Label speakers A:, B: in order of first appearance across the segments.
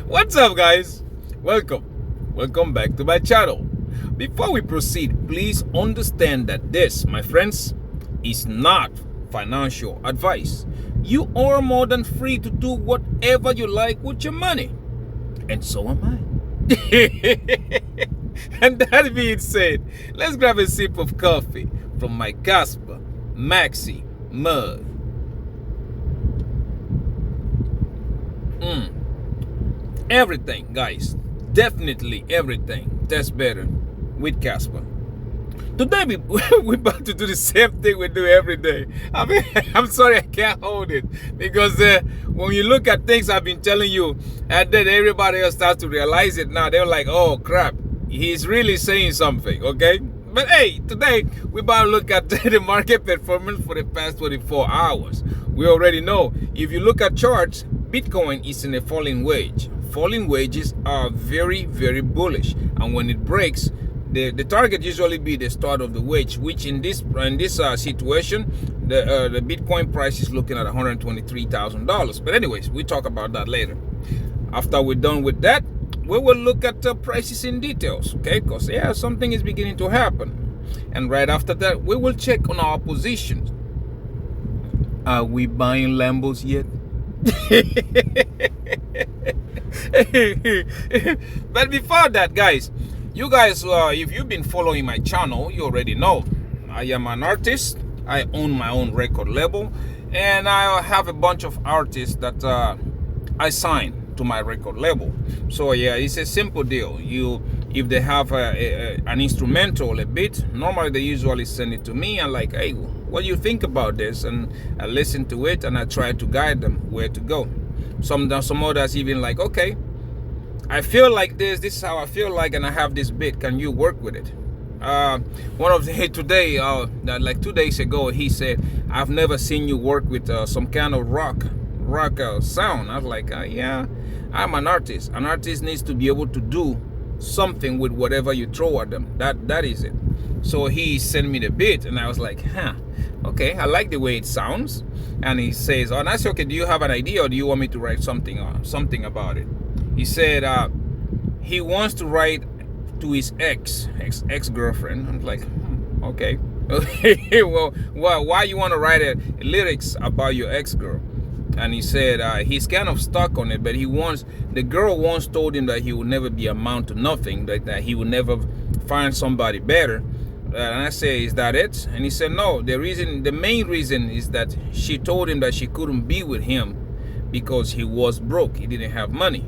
A: What's up, guys? Welcome back to my channel. Before we proceed, please understand that this, my friends, is not financial advice. You are more than free to do whatever you like with your money, and so am I. And that being said, let's grab a sip of coffee from my Kaspa Maxi mug. Everything, guys, definitely everything tastes better with Kaspa. Today we're about to do the same thing we do every day. I mean, I'm sorry I can't hold it, because when you look at things I've been telling you, and then everybody else starts to realize it now, they're like, oh crap, he's really saying something, okay? But hey, today we're about to look at the market performance for the past 24 hours. We already know, if you look at charts, Bitcoin is in a falling wedge. Falling wedges are very, very bullish, and when it breaks, the target usually be the start of the wedge, which in this situation, the Bitcoin price is looking at $123,000. But anyways, we talk about that later. After we're done with that, we will look at prices in details, okay? Because yeah, something is beginning to happen. And right after that, we will check on our positions. Are we buying Lambos yet? But before that, guys, you guys, if you've been following my channel, you already know I am an artist. I own my own record label, and I have a bunch of artists that I sign to my record label. So yeah, it's a simple deal. If they have an instrumental, a beat, normally they usually send it to me and like, hey, what do you think about this? And I listen to it and I try to guide them where to go. Some others even like, okay, I feel like this is how I feel like, and I have this beat, can you work with it? One of the today, like 2 days ago, he said, I've never seen you work with some kind of rock sound. I was like, yeah, I'm an artist. An artist needs to be able to do something with whatever you throw at them. That is it. So he sent me the beat, and I was like, okay, I like the way it sounds. And he says, oh, and I said, okay, do you have an idea, or do you want me to write something about it? He said he wants to write to his ex-girlfriend. I'm like, okay. Well, why you want to write lyrics about your ex-girl? And he said he's kind of stuck on it, but the girl once told him that he will never be amount to nothing, that he will never find somebody better. And I say, is that it? And he said, no, the main reason is that she told him that she couldn't be with him because he was broke. He didn't have money.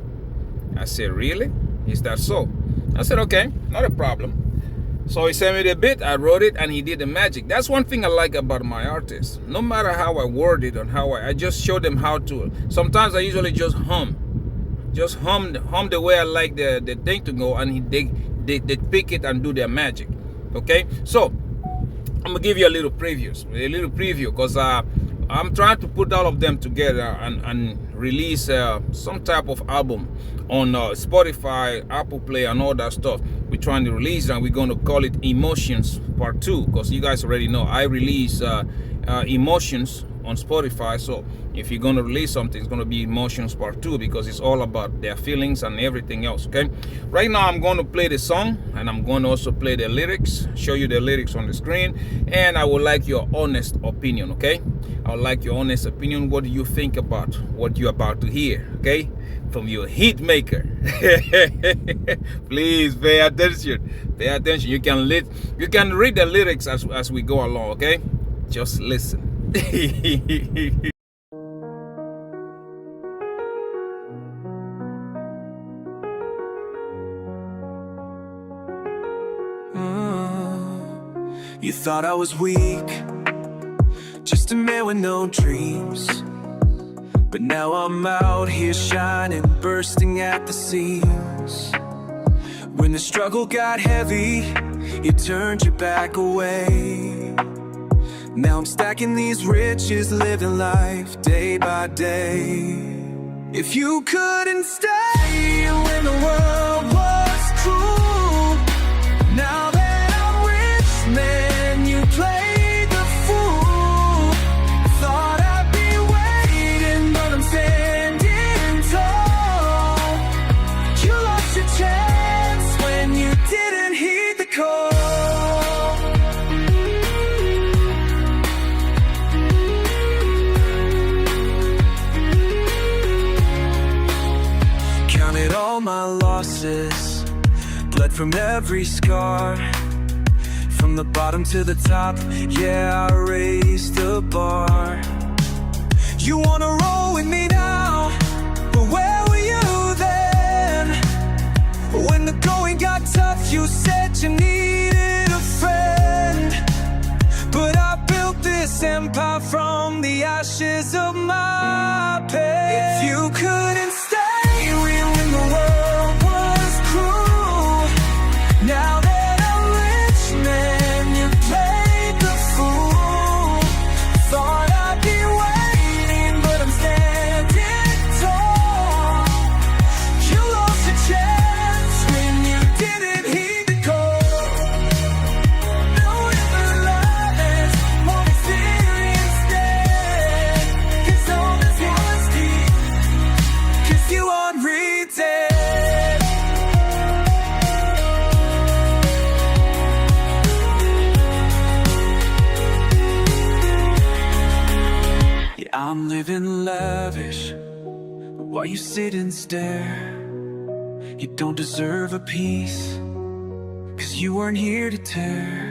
A: I said, really? Is that so? I said, okay, not a problem. So he sent me the beat, I wrote it, and he did the magic. That's one thing I like about my artists. No matter how I word it and how I just show them how to. Sometimes I usually just hum the way I like the thing to go, and they pick it and do their magic. Okay, so I'm gonna give you a little preview, because I'm trying to put all of them together and release some type of album on Spotify, Apple Play, and all that stuff. We're trying to release, and we're going to call it Emotions Part 2, because you guys already know I release Emotions on Spotify. So if you're going to release something, it's going to be Emotions Part 2, because it's all about their feelings and everything else. Okay, right now I'm going to play the song, and I'm going to also play the lyrics, show you the lyrics on the screen, and I would like your honest opinion. Okay, I would like your honest opinion. What do you think about what you're about to hear? Okay, from your hit maker. Please pay attention. You can read the lyrics as we go along. Okay, just listen.
B: You thought I was weak, just a man with no dreams. But now I'm out here shining, bursting at the seams. When the struggle got heavy, you turned your back away. Now I'm stacking these riches, living life day by day. If you couldn't stay when the world was cruel, now that I'm rich, man, you played the fool. Thought I'd be waiting, but I'm standing all my losses, bled from every scar. From the bottom to the top, yeah, I raised the bar. You wanna roll with me now, but where were you then? When the going got tough, you said you needed a friend. But I built this empire from the ashes of my pain. If you couldn't stay real when the world was cruel, now that I'm rich, man, you played the fool. Thought I'd be waiting, but I'm standing tall. You lost a chance when you didn't heed the call. No everlasting, more experience dead. 'Cause all this was deep, 'cause you aren't retail. Yeah, I'm living lavish while you sit and stare. You don't deserve a piece, 'cause you weren't here to tear.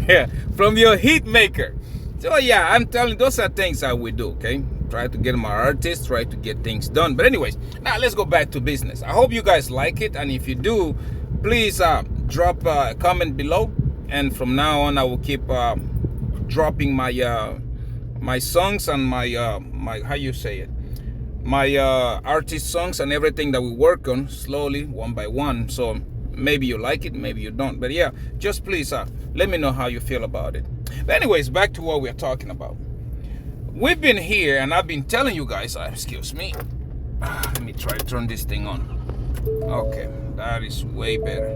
A: Yeah, from your hit maker. So yeah, I'm telling you, those are things I will do, okay? Try to get my artists, try to get things done. But anyways, now let's go back to business. I hope you guys like it, and if you do, please drop a comment below. And from now on, I will keep dropping my my songs and my how you say it, my artist songs and everything that we work on slowly, one by one. So maybe you like it, maybe you don't. But yeah, just please let me know how you feel about it. But anyways, back to what we're talking about. We've been here, and I've been telling you guys, excuse me. Let me try to turn this thing on. Okay, that is way better.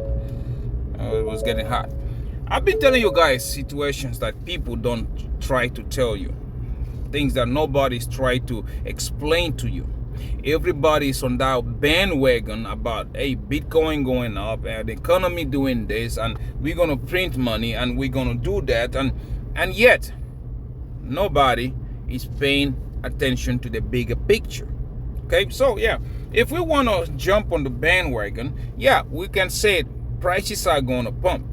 A: It was getting hot. I've been telling you guys situations that people don't try to tell you. Things that nobody's tried to explain to you. Everybody's on that bandwagon about, hey, Bitcoin going up and the economy doing this, and we're gonna print money and we're gonna do that, and yet nobody is paying attention to the bigger picture. Okay, so yeah, if we want to jump on the bandwagon, yeah, we can say prices are going to pump.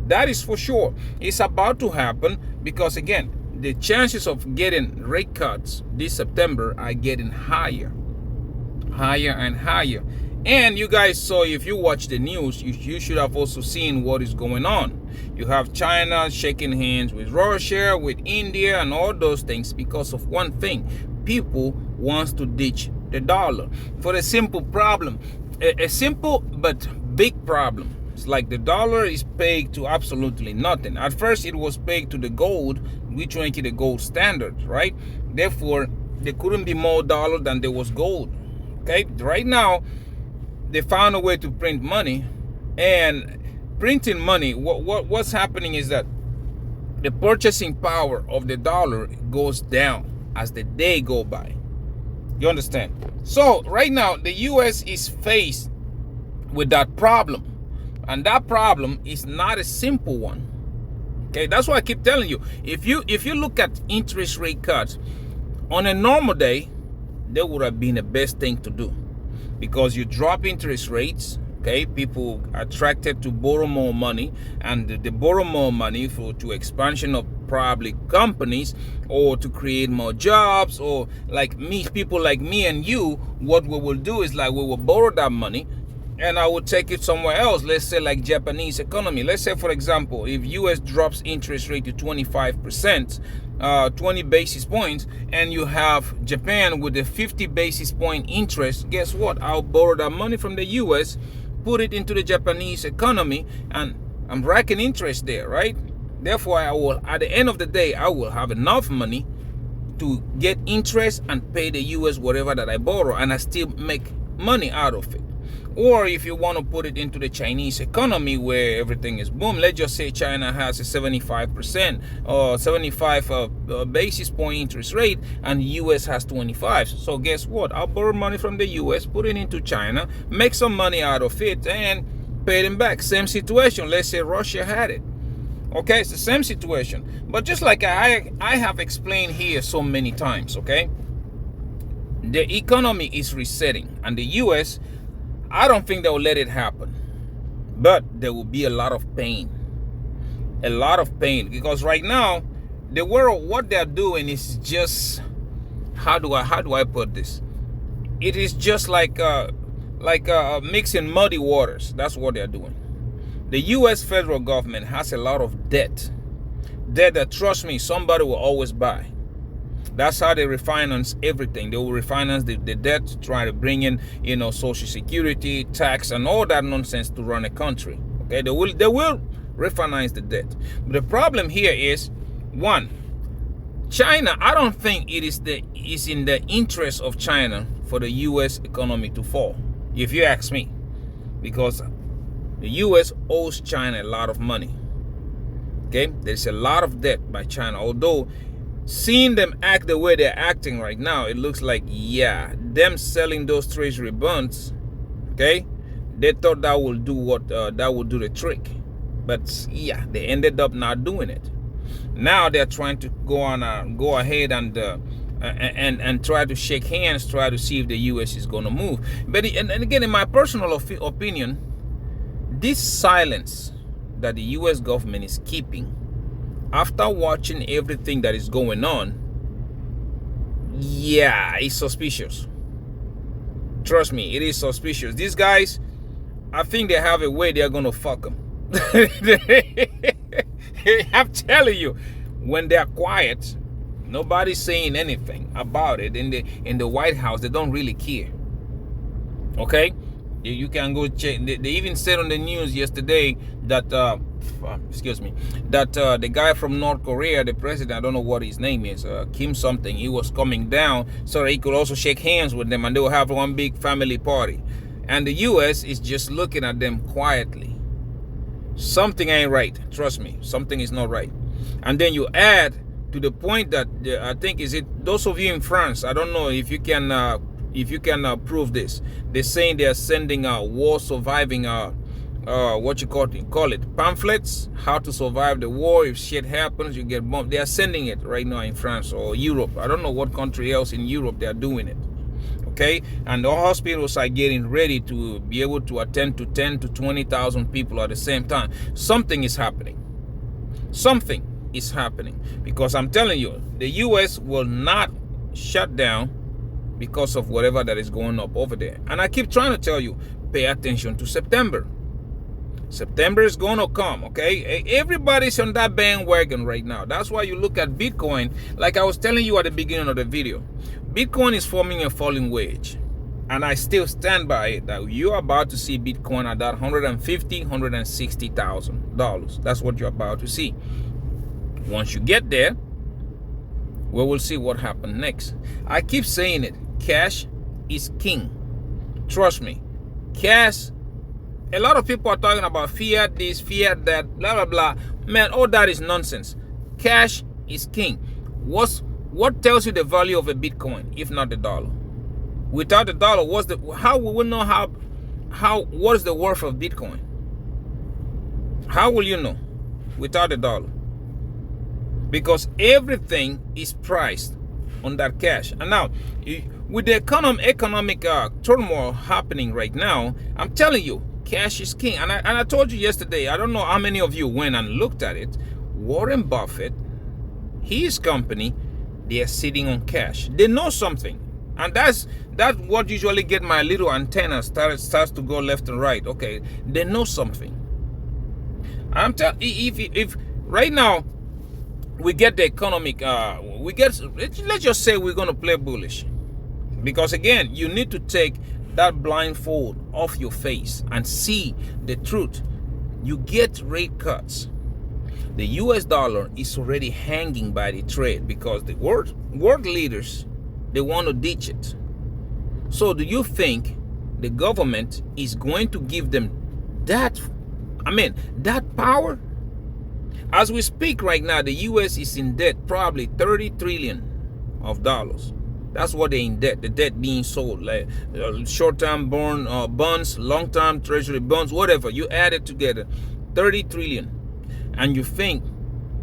A: That is for sure. It's about to happen because, again, the chances of getting rate cuts this September are getting higher and higher. And you guys saw, if you watch the news, you should have also seen what is going on. You have China shaking hands with Russia, with India, and all those things because of one thing. People wants to ditch the dollar for a simple problem, a simple but big problem. It's like the dollar is pegged to absolutely nothing. At first, it was pegged to the gold, which make it a gold standard, right? Therefore, there couldn't be more dollar than there was gold. Okay, right now, they found a way to print money, and printing money, what's happening is that the purchasing power of the dollar goes down as the day go by. You understand? So right now, the US is faced with that problem, and that problem is not a simple one. Okay, that's why I keep telling you, if you look at interest rate cuts on a normal day, that would have been the best thing to do, because you drop interest rates. Okay, people attracted to borrow more money, and they borrow more money to expansion of probably companies, or to create more jobs, or like me, people like me and you, what we will do is like we will borrow that money and I will take it somewhere else. Let's say like Japanese economy. Let's say, for example, if US drops interest rate to 25%, 20 basis points, and you have Japan with a 50 basis point interest, guess what? I'll borrow that money from the US, put it into the Japanese economy, and I'm racking interest there, right? Therefore, I will, at the end of the day, I will have enough money to get interest and pay the US whatever that I borrow, and I still make money out of it. Or if you want to put it into the Chinese economy where everything is boom, let's just say China has a 75% or 75 basis point interest rate and US has 25. So guess what? I'll borrow money from the US, put it into China, make some money out of it, and pay them back. Same situation. Let's say Russia had it. Okay, it's the same situation. But just like I have explained here so many times, okay, the economy is resetting, and the US, I don't think they'll let it happen. But there will be a lot of pain. A lot of pain. Because right now, the world, what they're doing is just, how do I put this? It is just like mixing muddy waters. That's what they're doing. The US federal government has a lot of debt. Debt that, trust me, somebody will always buy. That's how they refinance everything. They will refinance the debt to try to bring in, Social Security, tax, and all that nonsense to run a country. Okay, they will refinance the debt. But the problem here is, one, China. I don't think it is in the interest of China for the U.S. economy to fall, if you ask me, because the U.S. owes China a lot of money. Okay, there's a lot of debt by China, although seeing them act the way they're acting right now, it looks like, yeah, them selling those treasury bonds, okay, they thought that will do the trick. But yeah, they ended up not doing it. Now they're trying to go ahead and try to shake hands, try to see if the US is going to move. But and again, in my personal opinion, this silence that the US government is keeping after watching everything that is going on, yeah, it's suspicious. Trust me, it is suspicious. These guys, I think they have a way they're gonna fuck them. I'm telling you, when they're quiet, nobody's saying anything about it in the White House. They don't really care. Okay, you can go check. They even said on the news yesterday that the guy from North Korea, the president, I don't know what his name is, Kim something, he was coming down so that he could also shake hands with them and they will have one big family party. And the US is just looking at them quietly. Something ain't right. Trust me, something is not right. And then you add to the point that I think, is it those of you in France, I don't know if you can prove this. They're saying they're sending war surviving pamphlets, how to survive the war. If shit happens, you get bombed. They are sending it right now in France or Europe. I don't know what country else in Europe they are doing it. Okay, and the hospitals are getting ready to be able to attend to 10 to 20,000 people at the same time. Something is happening. Something is happening, because I'm telling you, the US will not shut down because of whatever that is going up over there. And I keep trying to tell you, pay attention to September. September is going to come, okay? Everybody's on that bandwagon right now. That's why you look at Bitcoin. Like I was telling you at the beginning of the video, Bitcoin is forming a falling wedge. And I still stand by it, that you're about to see Bitcoin at that $150,000, $160,000. That's what you're about to see. Once you get there, we will see what happens next. I keep saying it. Cash is king. Trust me. Cash. A lot of people are talking about fiat this, fiat that, blah, blah, blah. Man, all that is nonsense. Cash is king. What tells you the value of a Bitcoin, if not the dollar? Without the dollar, how will we know what is the worth of Bitcoin? How will you know without the dollar? Because everything is priced on that cash. And now, with the economic turmoil happening right now, I'm telling you, cash is king. And I told you yesterday, I don't know how many of you went and looked at it. Warren Buffett, his company, they are sitting on cash. They know something. And that's what usually get my little antenna starts to go left and right. Okay, they know something. I'm telling, if right now we get the economic, let's just say we're gonna play bullish, because again, you need to take that blindfold off your face and see the truth. You get rate cuts. The US dollar is already hanging by the thread because the world leaders, they want to ditch it. So do you think the government is going to give them that, that power. As we speak right now, the US is in debt probably 30 trillion of dollars. That's what they're in debt. The debt being sold, like short-term bonds, long-term treasury bonds, whatever. You add it together, 30 trillion. And you think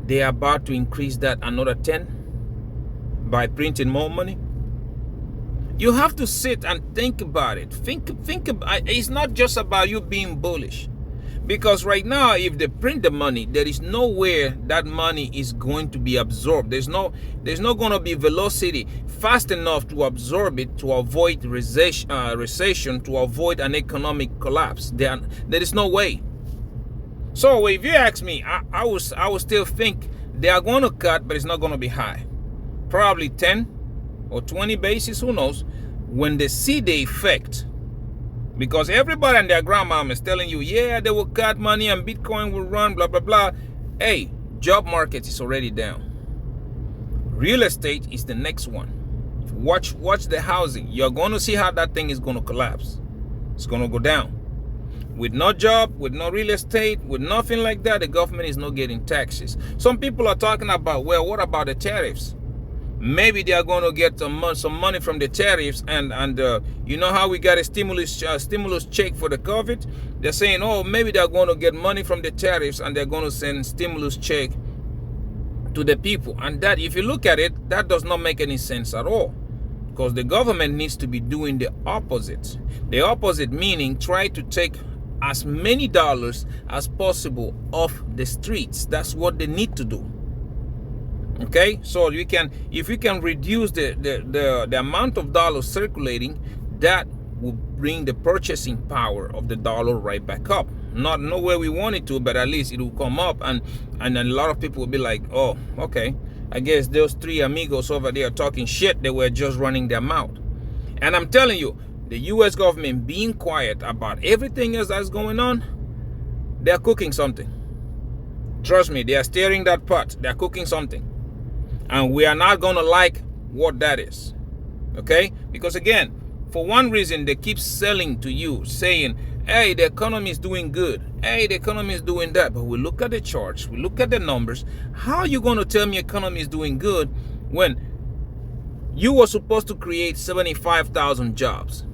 A: they're about to increase that another 10 by printing more money? You have to sit and think about it. Think about, it's not just about you being bullish. Because right now, if they print the money, there is nowhere that money is going to be absorbed. There's not going to be velocity fast enough to absorb it, to avoid recession, to avoid an economic collapse. There is no way. So if you ask me, I would still think they are going to cut, but it's not going to be high. Probably 10 or 20 basis, who knows, when they see the effect. Because everybody and their grandmama is telling you, yeah, they will cut money and Bitcoin will run, blah, blah, blah. Hey, job market is already down. Real estate is the next one. Watch the housing. You're going to see how that thing is going to collapse. It's going to go down. With no job, with no real estate, with nothing like that, the government is not getting taxes. Some people are talking about, well, what about the tariffs? Maybe they are going to get some money from the tariffs, and you know how we got a stimulus check for the COVID? They're saying, oh, maybe they're going to get money from the tariffs and they're going to send stimulus check to the people. And that, if you look at it, that does not make any sense at all, because the government needs to be doing the opposite. The opposite meaning try to take as many dollars as possible off the streets. That's what they need to do. Okay, so if we can reduce the amount of dollars circulating, that will bring the purchasing power of the dollar right back up. Not where we want it to, but at least it will come up, and a lot of people will be like, oh, okay, I guess those three amigos over there talking shit, they were just running their mouth. And I'm telling you, the US government being quiet about everything else that's going on, they're cooking something. Trust me, they are stirring that pot. They're cooking something. And we are not going to like what that is. Okay? Because again, for one reason, they keep selling to you, saying, hey, the economy is doing good. Hey, the economy is doing that. But we look at the charts, we look at the numbers. How are you going to tell me economy is doing good when you were supposed to create 75,000 jobs,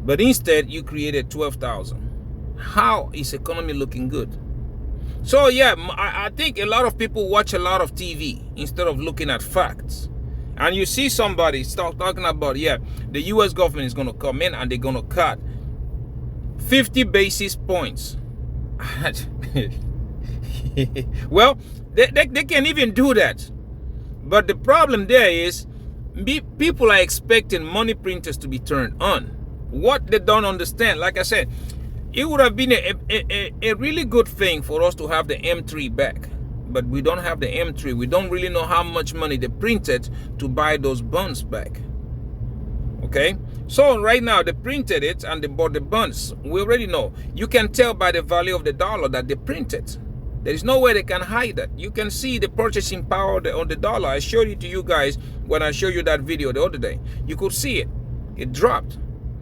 A: but instead you created 12,000? How is economy looking good? So yeah, I think a lot of people watch a lot of TV instead of looking at facts. And you see somebody start talking about, yeah, the US government is going to come in and they're going to cut 50 basis points. Well, they can even do that. But the problem there is people are expecting money printers to be turned on. What they don't understand, like I said, it would have been a really good thing for us to have the M3 back. But we don't have the M3. We don't really know how much money they printed to buy those bonds back. Okay? So right now they printed it and they bought the bonds. We already know. You can tell by the value of the dollar that they printed. There is no way they can hide that. You can see the purchasing power on the dollar. I showed it to you guys when I showed you that video the other day. You could see it. It dropped.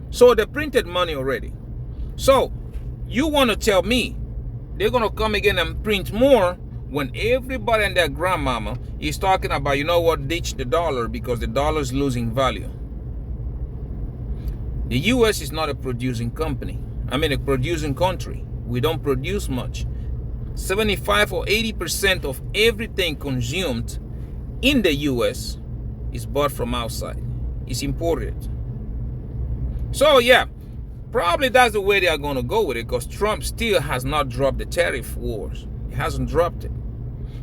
A: So they printed money already. So you want to tell me they're going to come again and print more when everybody and their grandmama is talking about, you know what, ditch the dollar because the dollar is losing value. The US is not a producing company. A producing country. We don't produce much. 75 or 80% of everything consumed in the US is bought from outside. It's imported. So yeah, probably that's the way they are going to go with it, because Trump still has not dropped the tariff wars. He hasn't dropped it.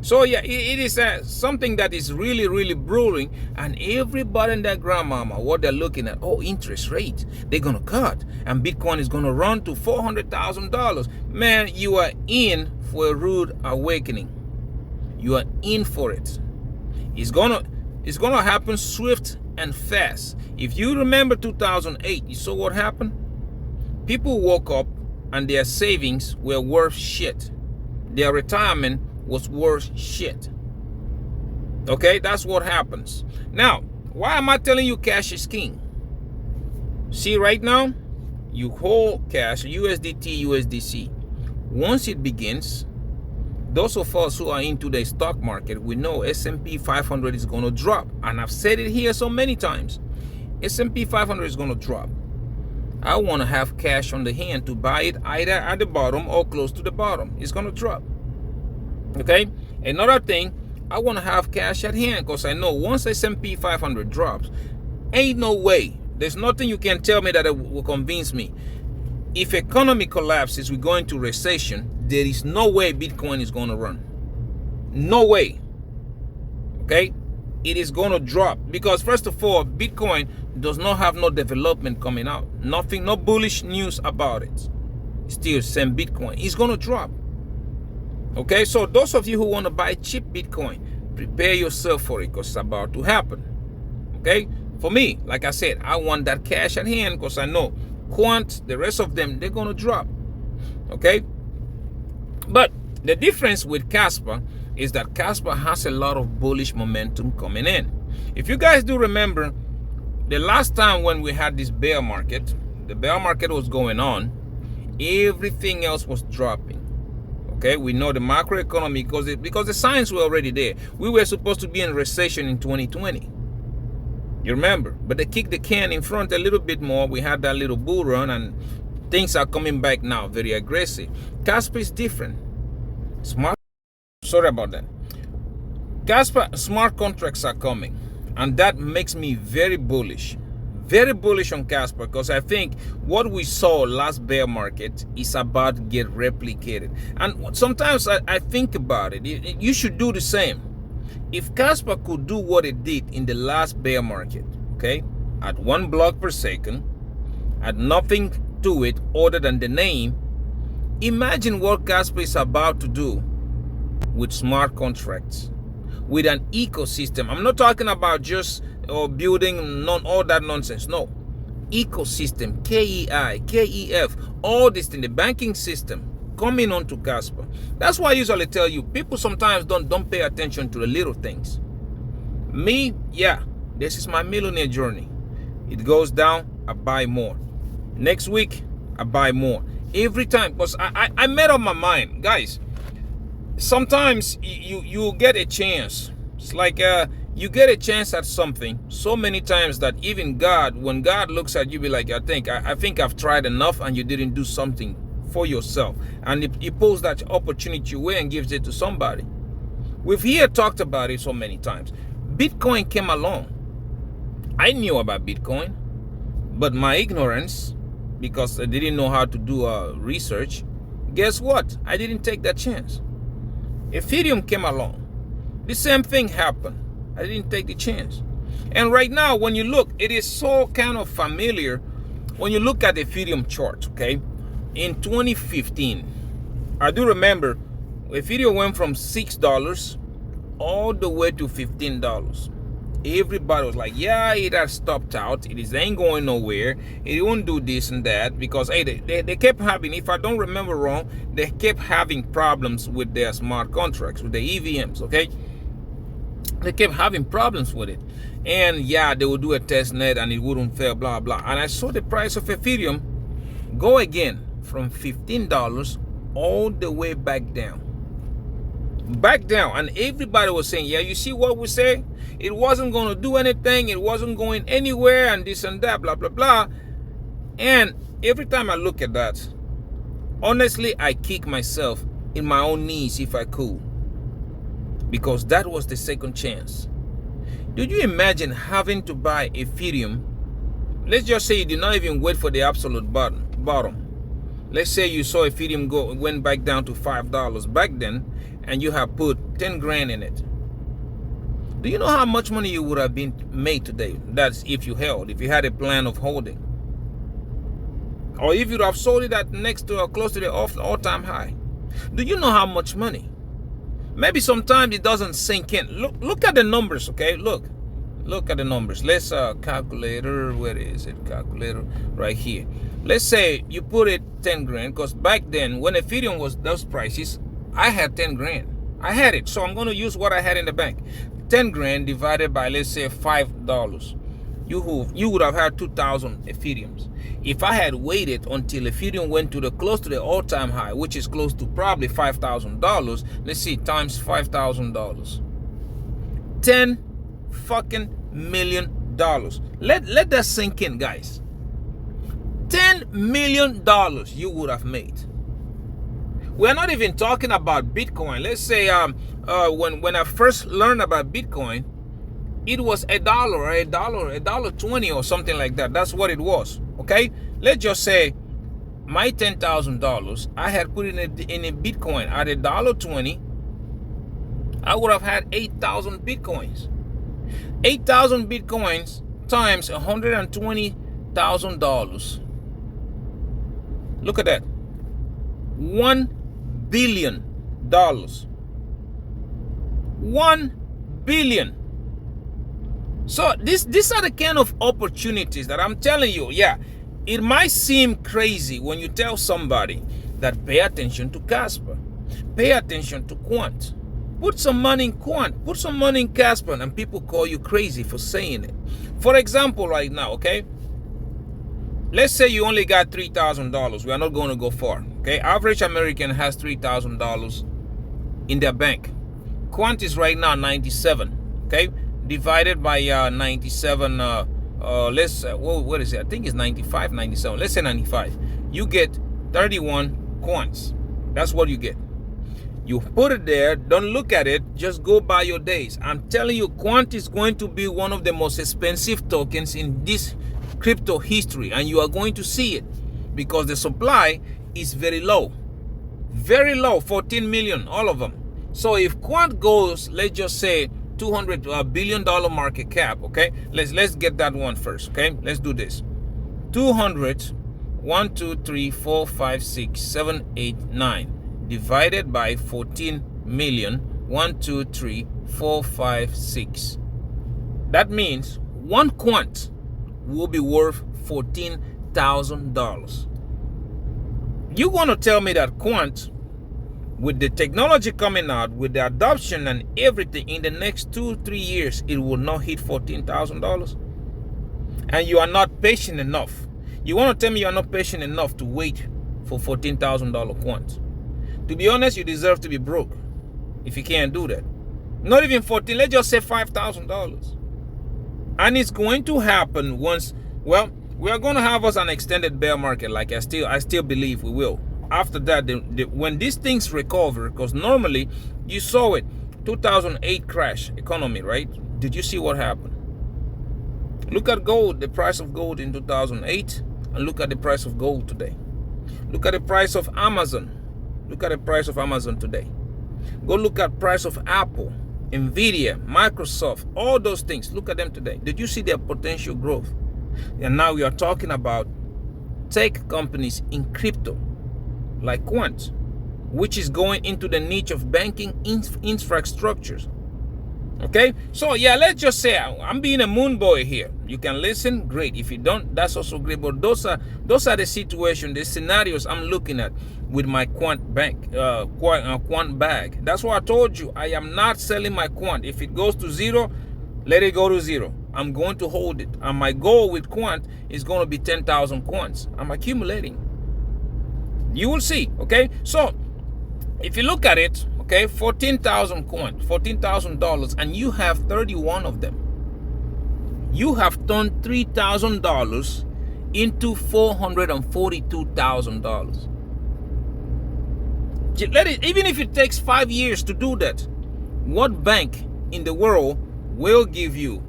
A: So yeah, it is something that is really, really brewing, and everybody and their grandmama, what they're looking at, oh, interest rate, they're going to cut, and Bitcoin is going to run to $400,000. Man, you are in for a rude awakening. You are in for it. It's gonna happen swift and fast. If you remember 2008, you saw what happened? People woke up and their savings were worth shit. Their retirement was worth shit. Okay, that's what happens. Now, why am I telling you cash is king? See, right now, You hold cash, USDT, USDC. Once it begins, those of us who are into the stock market, we know S&P 500 is going to drop. And I've said it here so many times. S&P 500 is going to drop. I want to have cash on the hand to buy it either at the bottom or close to the bottom. It's going to drop. Okay? Another thing, I want to have cash at hand because I know once S&P 500 drops, ain't no way. There's nothing you can tell me that it will convince me. If economy collapses, we go into recession, there is no way Bitcoin is going to run. No way. Okay? It is going to drop because first of all, Bitcoin does not have no development coming out. Nothing, no bullish news about it. Still same Bitcoin. It's going to drop. Okay? So those of you who want to buy cheap Bitcoin, prepare yourself for it because it's about to happen. Okay? For me, like I said, I want that cash at hand because I know Quant, the rest of them, they're going to drop. Okay? But the difference with Kaspa is that Kaspa has a lot of bullish momentum coming in. If you guys do remember, the last time when we had this bear market, the bear market was going on, everything else was dropping. Okay? We know the macroeconomy because the signs were already there. We were supposed to be in recession in 2020. You remember, but they kicked the can in front a little bit more. We had that little bull run and things are coming back now, very aggressive. Kaspa is different. Sorry about that. Kaspa, smart contracts are coming and that makes me very bullish on Kaspa because I think what we saw last bear market is about to get replicated. And sometimes I think about it. You should do the same. If Kaspa could do what it did in the last bear market, okay, at 1 block per second, at nothing to it other than the name, imagine what Kaspa is about to do with smart contracts, with an ecosystem. I'm not talking about just building all that nonsense. No, ecosystem, KEI, KEF, all this in the banking system coming onto Kaspa. That's why I usually tell you, people sometimes don't pay attention to the little things. Me, yeah, this is my millionaire journey. It goes down, I buy more. Next week, I buy more. Every time, because I made up my mind. Guys, sometimes you get a chance. It's like you get a chance at something so many times that even God, when God looks at you, be like, I think I've tried enough and you didn't do something for yourself, and he pulls that opportunity away and gives it to somebody. We've here talked about it so many times. Bitcoin came along. I knew about Bitcoin, but my ignorance, because I didn't know how to do research, guess what? I didn't take that chance. Ethereum came along. The same thing happened. I didn't take the chance. And right now, when you look, it is so kind of familiar when you look at the Ethereum chart, okay? In 2015, I do remember Ethereum went from $6 all the way to $15. Everybody was like, yeah, it has stopped out. It ain't going nowhere. It won't do this and that because hey, they kept having, if I don't remember wrong, they kept having problems with their smart contracts, with the EVMs, okay? They kept having problems with it. And yeah, they would do a test net and it wouldn't fail, blah, blah. And I saw the price of Ethereum go again from $15 all the way back down. And everybody was saying, yeah, you see what we say? It wasn't going to do anything. It wasn't going anywhere and this and that, blah, blah, blah. And every time I look at that, honestly, I kick myself in my own knees if I could. Because that was the second chance. Did you imagine having to buy Ethereum? Let's just say you did not even wait for the absolute bottom. Let's say you saw Ethereum went back down to $5 back then, and you have put 10 grand in it. Do you know how much money you would have been made today? That's if you had a plan of holding. Or if you have sold it at next to or close to the all-time high. Do you know how much money? Maybe sometimes it doesn't sink in. Look at the numbers, okay? Look at the numbers. Let's calculator, where is it? Calculator right here. Let's say you put it 10 grand, because back then when Ethereum was those prices, I had 10 grand. I had it, so I'm going to use what I had in the bank. 10 grand divided by, let's say, $5. You would have had 2,000 Ethereums. If I had waited until Ethereum went to the close to the all-time high, which is close to probably $5,000, let's see, times $5,000, $10 Let that sink in, guys. $10 million you would have made. We're not even talking about Bitcoin. Let's say when I first learned about Bitcoin, it was $1.20 or something like that. That's what it was. Okay, let's just say my $10,000 I had put in a Bitcoin at $1.20. I would have had 8,000 Bitcoins. 8,000 Bitcoins times $120,000. Look at that. $1 billion. $1 billion. So these are the kind of opportunities that I'm telling you. Yeah, it might seem crazy when you tell somebody that pay attention to Kaspa, pay attention to Quant, put some money in Quant, put some money in Kaspa, and people call you crazy for saying it. For example, right now, okay, let's say you only got $3,000. We are not going to go far. Okay, average American has $3,000 in their bank. Quant is right now 97. Okay, divided by 97. What is it? I think it's 95, 97. Let's say 95. You get 31 Quants. That's what you get. You put it there. Don't look at it. Just go by your days. I'm telling you, Quant is going to be one of the most expensive tokens in this crypto history, and you are going to see it because the supply is very low, 14 million, all of them. So if Quant goes, let's just say $200 billion market cap, okay, let's get that one first. Okay, let's do this. 200, 1 2 3 4 5 6 7 8 9 divided by 14 million, 1 2 3 4 5 6. That means one Quant will be worth $14,000. You want to tell me that Quant, with the technology coming out, with the adoption and everything, in the next 2-3 years, it will not hit $14,000? And you are not patient enough. You want to tell me you are not patient enough to wait for $14,000 Quant? To be honest, you deserve to be broke if you can't do that. Not even 14, let's just say $5,000. And it's going to happen once, well, we are going to have us an extended bear market, like I still believe we will. After that, when these things recover, because normally you saw it, 2008 crash economy, right? Did you see what happened? Look at gold, the price of gold in 2008, and look at the price of gold today. Look at the price of Amazon. Look at the price of Amazon today. Go look at price of Apple, Nvidia, Microsoft, all those things. Look at them today. Did you see their potential growth? And now we are talking about tech companies in crypto, like Quant, which is going into the niche of banking infrastructures. Okay, so yeah, let's just say I'm being a moon boy here. You can listen, great. If you don't, that's also great. But those are the situations, the scenarios I'm looking at with my Quant bag. That's why I told you I am not selling my Quant. If it goes to zero, let it go to zero. I'm going to hold it, and my goal with Quant is going to be 10,000 Quants. I'm accumulating. You will see. Okay, so if you look at it, okay, 14,000 Quant, $14,000, and you have 31 of them. You have turned $3,000 into $442,000. Let it, even if it takes 5 years to do that, what bank in the world will give you?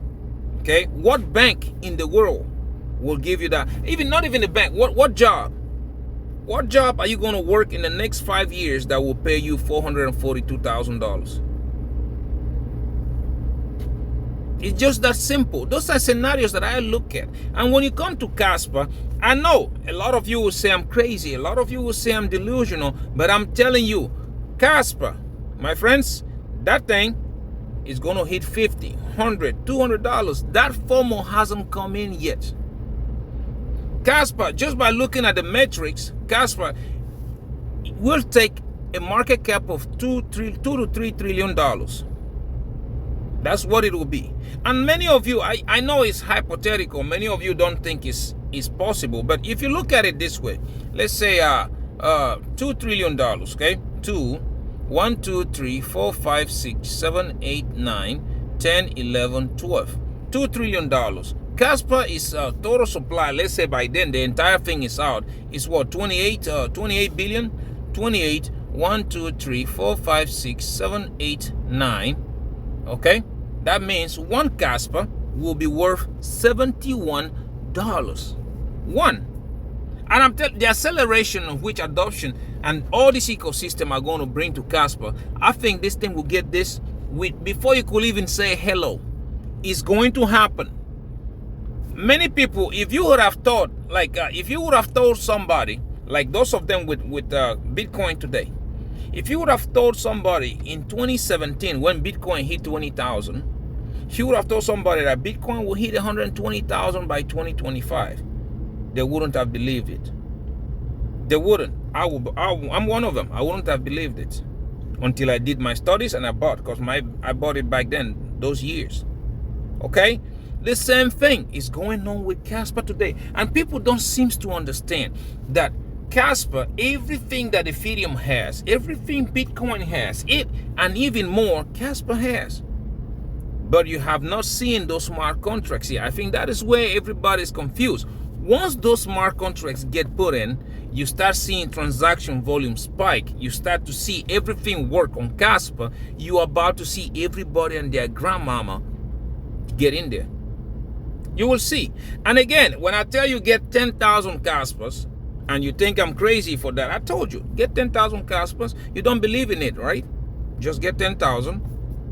A: Okay, what bank in the world will give you that? Not even the bank. What job? What job are you going to work in the next 5 years that will pay you $442,000? It's just that simple. Those are scenarios that I look at. And when you come to Kaspa, I know a lot of you will say I'm crazy. A lot of you will say I'm delusional. But I'm telling you, Kaspa, my friends, that thing is going to hit $50, $100, $200. That FOMO hasn't come in yet. Kaspa, just by looking at the metrics, Kaspa will take a market cap of $2 to $3 trillion. That's what it will be. And many of you, I know it's hypothetical. Many of you don't think it's is possible. But if you look at it this way, let's say $2 trillion, okay? 2, 1, 2, 3, 4, 5, 6, 7, 8, 9, 10, 11, 12. $2 trillion. Kaspa is total supply. Let's say by then the entire thing is out. It's what, 28 billion? 28, 1, 2, 3, 4, 5, 6, 7, 8, 9. Okay? That means one Kaspa will be worth $71. One. And I'm telling the acceleration of which adoption and all this ecosystem are going to bring to Kaspa, I think this thing will get this before you could even say hello. It's going to happen. Many people, if you would have thought, if you would have told somebody, like those of them with Bitcoin today, if you would have told somebody in 2017 when Bitcoin hit 20,000, you would have told somebody that Bitcoin will hit 120,000 by 2025. They wouldn't have believed it. They wouldn't. I'm one of them. I wouldn't have believed it until I did my studies and I bought, because I bought it back then, those years. Okay? The same thing is going on with Kaspa today. And people don't seem to understand that Kaspa, everything that Ethereum has, everything Bitcoin has, it and even more, Kaspa has. But you have not seen those smart contracts here. I think that is where everybody's confused. Once those smart contracts get put in, you start seeing transaction volume spike. You start to see everything work on Kaspa. You are about to see everybody and their grandmama get in there. You will see. And again, when I tell you get 10,000 Kaspas, and you think I'm crazy for that, I told you, get 10,000 Kaspas. You don't believe in it, right? Just get 10,000.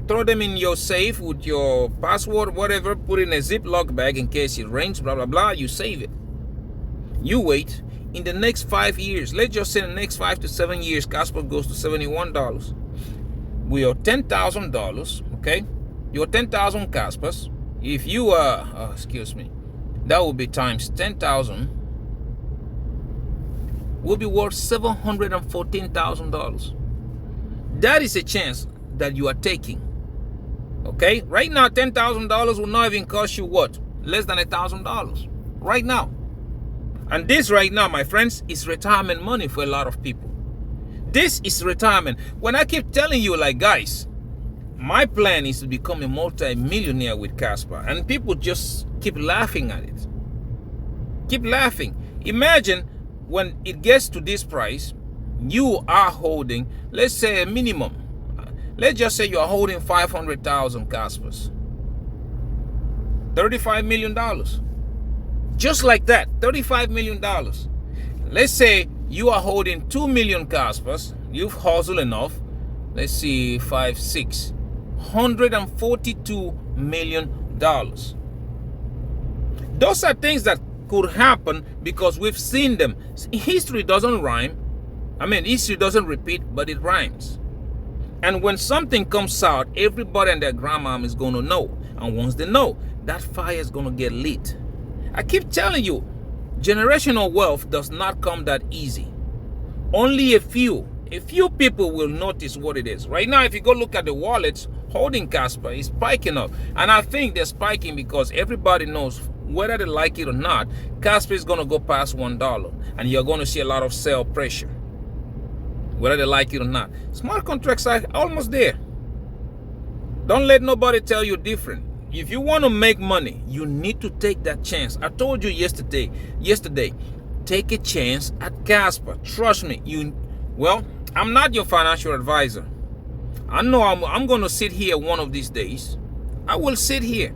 A: Throw them in your safe with your password, whatever. Put it in a Ziploc bag in case it rains, blah, blah, blah. You save it. You wait. In the next 5 years, let's just say the next 5 to 7 years, Kaspa goes to $71. We are $10,000, okay? Your 10,000 Kaspas. If you excuse me, that will be times 10,000. Will be worth $714,000. That is a chance that you are taking. Okay? Right now, $10,000 will not even cost you what? Less than $1,000. Right now. And this right now, my friends, is retirement money for a lot of people. This is retirement. When I keep telling you, like, guys, my plan is to become a multi-millionaire with Kaspa, and people just keep laughing at it. Keep laughing. Imagine when it gets to this price, you are holding, let's say a minimum. Let's just say you are holding 500,000 Kaspas. $35 million. Just like that, $35 million. Let's say you are holding 2 million Kaspas. You've hustled enough. Let's see, 5, 6. $142 million. Those are things that could happen because we've seen them. History doesn't rhyme. I mean, history doesn't repeat, but it rhymes. And when something comes out, everybody and their grandmom is going to know. And once they know, that fire is going to get lit. I keep telling you, generational wealth does not come that easy. Only a few people will notice what it is. Right now, if you go look at the wallets holding Kaspa, is spiking up. And I think they're spiking because everybody knows, whether they like it or not, Kaspa is going to go past $1. And you're going to see a lot of sell pressure, whether they like it or not. Smart contracts are almost there. Don't let nobody tell you different. If you want to make money, you need to take that chance. I told you yesterday, take a chance at Kaspa. Trust me. Well, I'm not your financial advisor. I know I'm going to sit here one of these days. I will sit here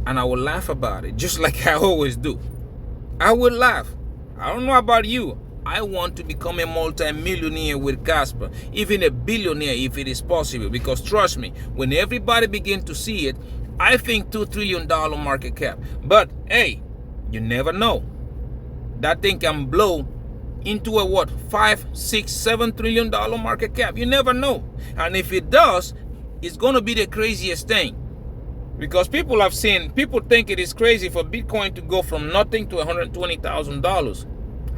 A: and I will laugh about it, just like I always do. I will laugh. I don't know about you. I want to become a multi-millionaire with Kaspa, even a billionaire if it is possible. Because trust me, when everybody begins to see it, I think $2 trillion market cap. But hey, you never know. That thing can blow into a what, 5, 6, 7 trillion dollar market cap. You never know. And if it does, it's going to be the craziest thing. Because people think it is crazy for Bitcoin to go from nothing to $120,000.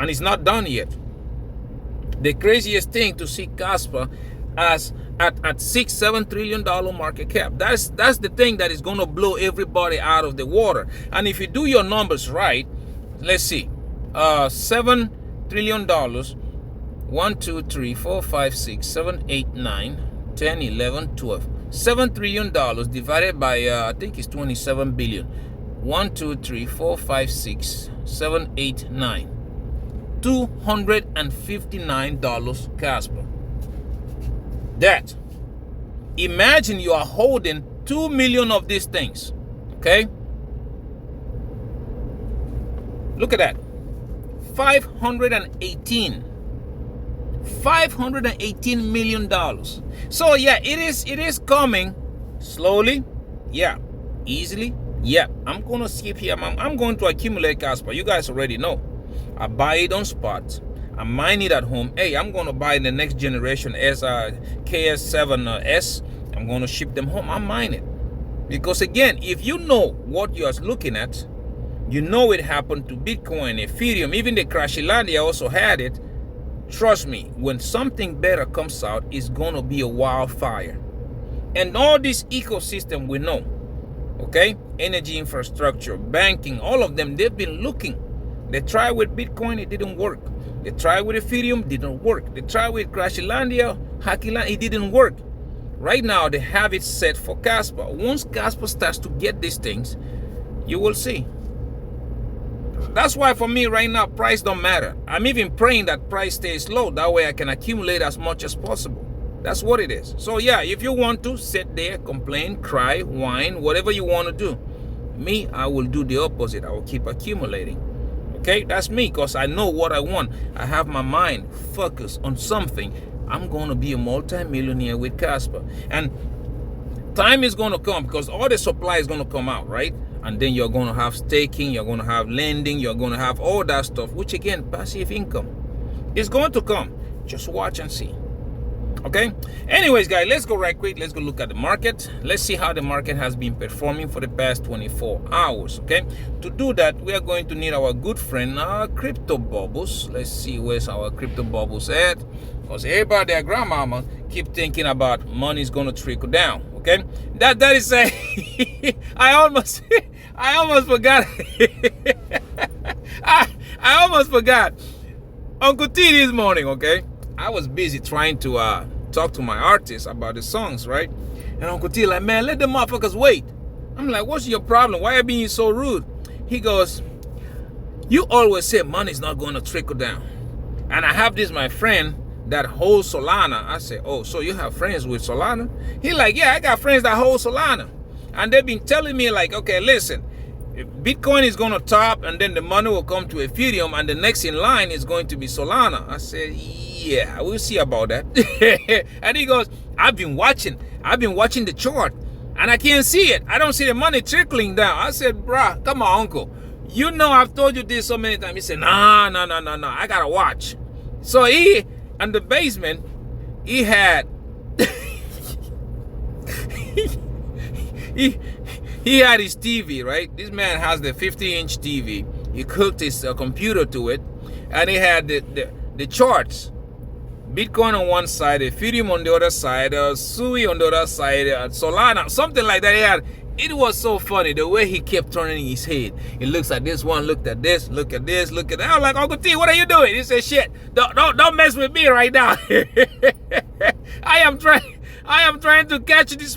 A: And it's not done yet. The craziest thing to see Kaspa as at $6-7 trillion market cap. That's the thing that is going to blow everybody out of the water. And if you do your numbers right, let's see, $7 trillion. 1, 2, 3, 4, 5, 6, 7, 8, 9, 10, 11, 12. $7 trillion divided by I think it's 27 billion. 1, 2, 3, 4, 5, 6, 7, 8, 9. $259, Kaspa. That. Imagine you are holding 2 million of these things. Okay? Look at that. 518 million dollars. So yeah, it is coming slowly. Yeah. Easily. Yeah. I'm gonna skip here. I'm going to accumulate Kaspa. You guys already know. I buy it on spot. I mine it at home. Hey, I'm gonna buy the next generation KS7S. I'm gonna ship them home. I mine it. Because again, if you know what you are looking at, you know it happened to Bitcoin, Ethereum, even the Crashlandia also had it. Trust me, when something better comes out, it's gonna be a wildfire. And all this ecosystem we know, okay? Energy infrastructure, banking, all of them, they've been looking. They tried with Bitcoin, it didn't work. They tried with Ethereum, didn't work. They tried with Crashlandia, Hackyland, it didn't work. Right now, they have it set for Kaspa. Once Kaspa starts to get these things, you will see. That's why for me right now, price don't matter. I'm even praying that price stays low. That way I can accumulate as much as possible. That's what it is. So yeah, if you want to sit there, complain, cry, whine, whatever you want to do. Me, I will do the opposite. I will keep accumulating. Okay, that's me because I know what I want. I have my mind focused on something. I'm going to be a multi-millionaire with Kaspa. And time is going to come because all the supply is going to come out, right? And then you're going to have staking, you're going to have lending, you're going to have all that stuff, which again, passive income. It's going to come. Just watch and see. Okay? Anyways, guys, let's go right quick. Let's go look at the market. Let's see how the market has been performing for the past 24 hours. Okay? To do that, we are going to need our good friend, Crypto Bubbles. Let's see where's our Crypto Bubbles at. Because everybody, their grandmama, keep thinking about money is going to trickle down. Okay? That is a I almost forgot. I almost forgot. Uncle T this morning, okay? I was busy trying to talk to my artists about the songs, right? And Uncle T like, man, let the motherfuckers wait. I'm like, what's your problem? Why are you being so rude? He goes, you always say money's not going to trickle down. And I have this, my friend, that holds Solana. I said, oh, so you have friends with Solana? He like, yeah, I got friends that hold Solana. And they've been telling me like, okay, listen, Bitcoin is going to top and then the money will come to Ethereum and the next in line is going to be Solana. I said, yeah, we'll see about that. And he goes, I've been watching the chart and I can't see it. I don't see the money trickling down. I said, bruh, come on, uncle. You know I've told you this so many times. He said, no, I got to watch. So he, in the basement, he had he had his TV, right? This man has the 50-inch TV. He hooked his computer to it, and he had the charts. Bitcoin on one side, Ethereum on the other side, Sui on the other side, Solana, something like that. He had. It was so funny the way he kept turning his head. He looks at this one, looked at this, look at this, look at that. I'm like, Uncle T, what are you doing? He said, shit, don't mess with me right now. I am trying to catch this.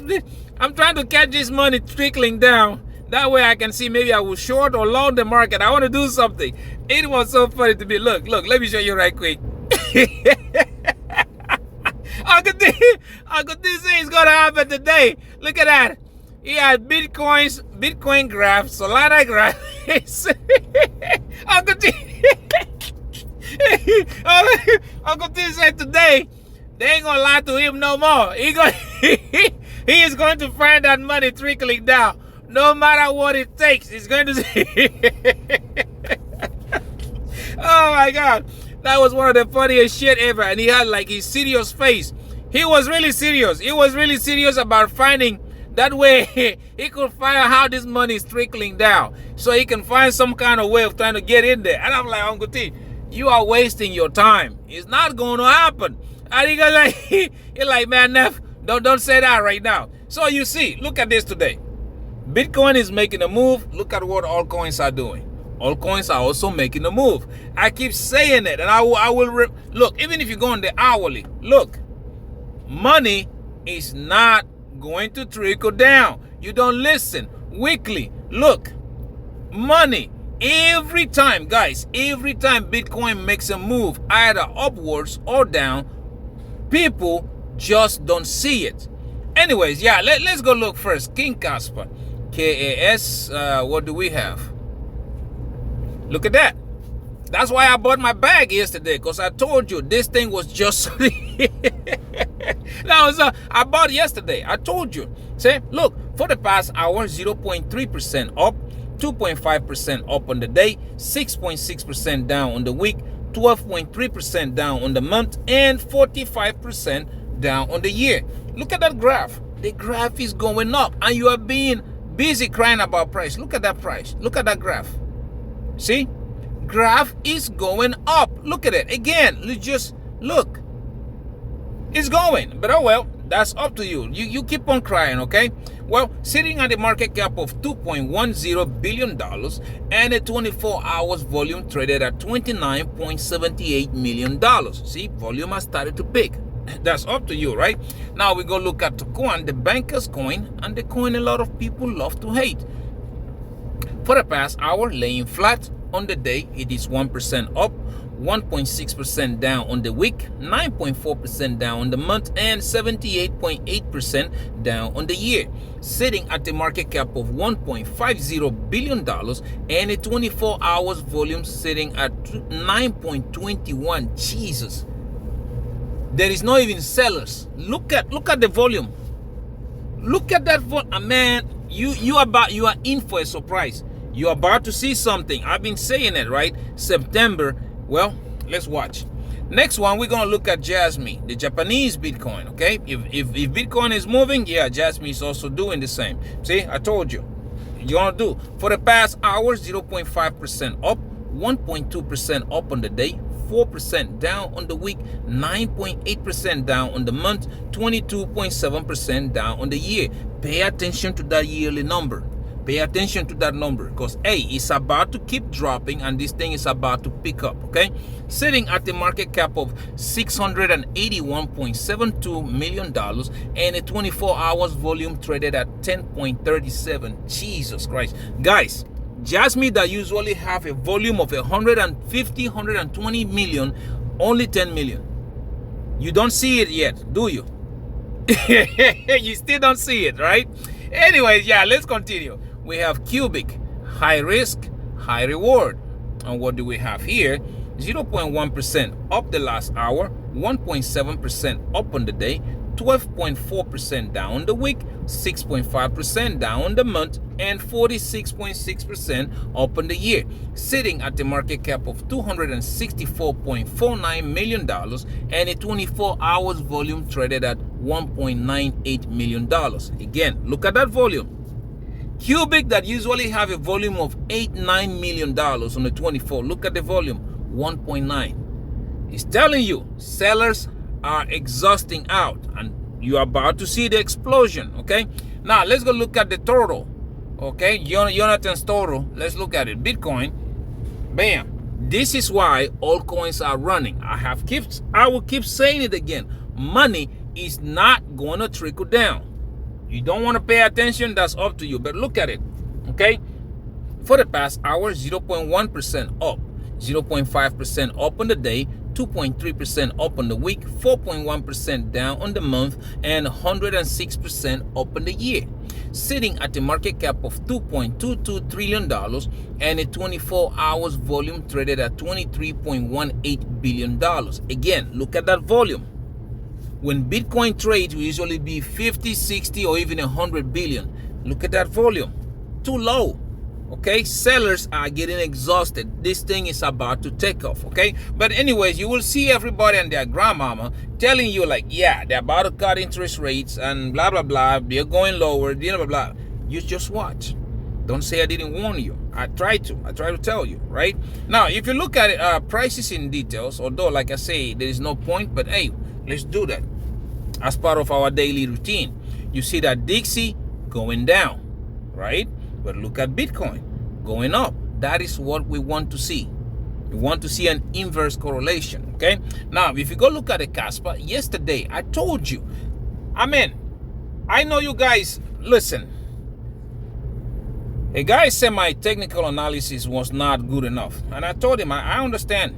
A: I'm trying to catch this money trickling down. That way I can see maybe I will short or long the market. I want to do something. It was so funny to me. Look, let me show you right quick. Uncle T says it's gonna happen today. Look at that. He had Bitcoin graphs, Solana graphs. Uncle T Uncle T said today they ain't gonna lie to him no more. He is going to find that money trickling down. No matter what it takes, he's going to Oh my God. That was one of the funniest shit ever. And he had like his serious face. He was really serious. He was really serious about finding that way he could find out how this money is trickling down. So he can find some kind of way of trying to get in there. And I'm like, Uncle T, you are wasting your time. It's not going to happen. And he goes like, he's like, man, Neff, don't say that right now. So you see, look at this today. Bitcoin is making a move. Look at what altcoins are doing. altcoins are also making a move. I keep saying it, and I will look, even if you go on the hourly, look, money is not going to trickle down. You don't listen. Weekly, look, money, every time, guys, every time Bitcoin makes a move, either upwards or down, people just don't see it. Anyways, yeah, let's go look first. King Kaspa, KAS, what do we have? Look at that. That's why I bought my bag yesterday, because I told you this thing was just I bought yesterday. I told you. Say, look, for the past hour, 0.3% up, 2.5% up on the day, 6.6% down on the week, 12.3% down on the month, and 45% down on the year. Look at that graph. The graph is going up, and you are being busy crying about price. Look at that price. Look at that graph. See? Graph is going up. Look at it. Again, let's just look. It's going. But oh well, that's up to you. You keep on crying, okay? Well, sitting at a market cap of $2.10 billion and a 24 hours volume traded at $29.78 million. See, volume has started to pick. That's up to you, right? Now we go look at the coin, the banker's coin, and the coin a lot of people love to hate. For the past hour, laying flat. On the day, it is 1% up, 1.6% down on the week, 9.4% down on the month, and 78.8% down on the year. Sitting at a market cap of $1.50 billion and a 24 hours volume sitting at 9.21. Jesus. There is not even sellers. Look at the volume. Look at that volume. Man, you are in for a surprise. You're about to see something. I've been saying it, right? September. Well, let's watch. Next one, we're going to look at Jasmine, the Japanese Bitcoin, okay? If Bitcoin is moving, yeah, Jasmine is also doing the same. See, I told you. You're going to do. For the past hour, 0.5% up, 1.2% up on the day, 4% down on the week, 9.8% down on the month, 22.7% down on the year. Pay attention to that yearly number. Pay attention to that number, because it's about to keep dropping and this thing is about to pick up, okay? Sitting at the market cap of $681.72 million and a 24 hours volume traded at 10.37. Jesus Christ. Guys, Jasmine that usually have a volume of 150, 120 million, only 10 million. You don't see it yet, do you? You still don't see it, right? Anyways, yeah, let's continue. We have Cubic, high risk, high reward. And what do we have here? 0.1% up the last hour, 1.7% up on the day, 12.4% down on the week, 6.5% down on the month, and 46.6% up on the year. Sitting at the market cap of $264.49 million and a 24 hours volume traded at $1.98 million. Again, look at that volume. Cubic that usually have a volume of $8-9 million on the 24. Look at the volume, 1.9. It's telling you sellers are exhausting out and you're about to see the explosion, okay? Now let's go look at the total, okay? Jonathan's total. Let's look at it. Bitcoin, bam. This is why altcoins are running. I will keep saying it again. Money is not going to trickle down. You don't want to pay attention, that's up to you. But look at it, okay? For the past hour, 0.1% up, 0.5% up on the day, 2.3% up on the week, 4.1% down on the month, and 106% up on the year. Sitting at a market cap of $2.22 trillion and a 24 hours volume traded at $23.18 billion. Again, look at that volume. When Bitcoin trades will usually be 50, 60, or even 100 billion. Look at that volume. Too low. Okay, sellers are getting exhausted. This thing is about to take off. Okay, but anyways, you will see everybody and their grandmama telling you like, yeah, they're about to cut interest rates and blah blah blah. They're going lower. Blah blah blah. You just watch. Don't say I didn't warn you. I try to tell you, right? Now, if you look at it, prices in details, although like I say, there is no point, but hey, let's do that as part of our daily routine. You see that Dixie going down, right? But look at Bitcoin going up. That is what we want to see. We want to see an inverse correlation, okay? Now, if you go look at the Kaspa, yesterday, I told you, I mean, I know you guys, listen, a guy said my technical analysis was not good enough. And I told him, I understand.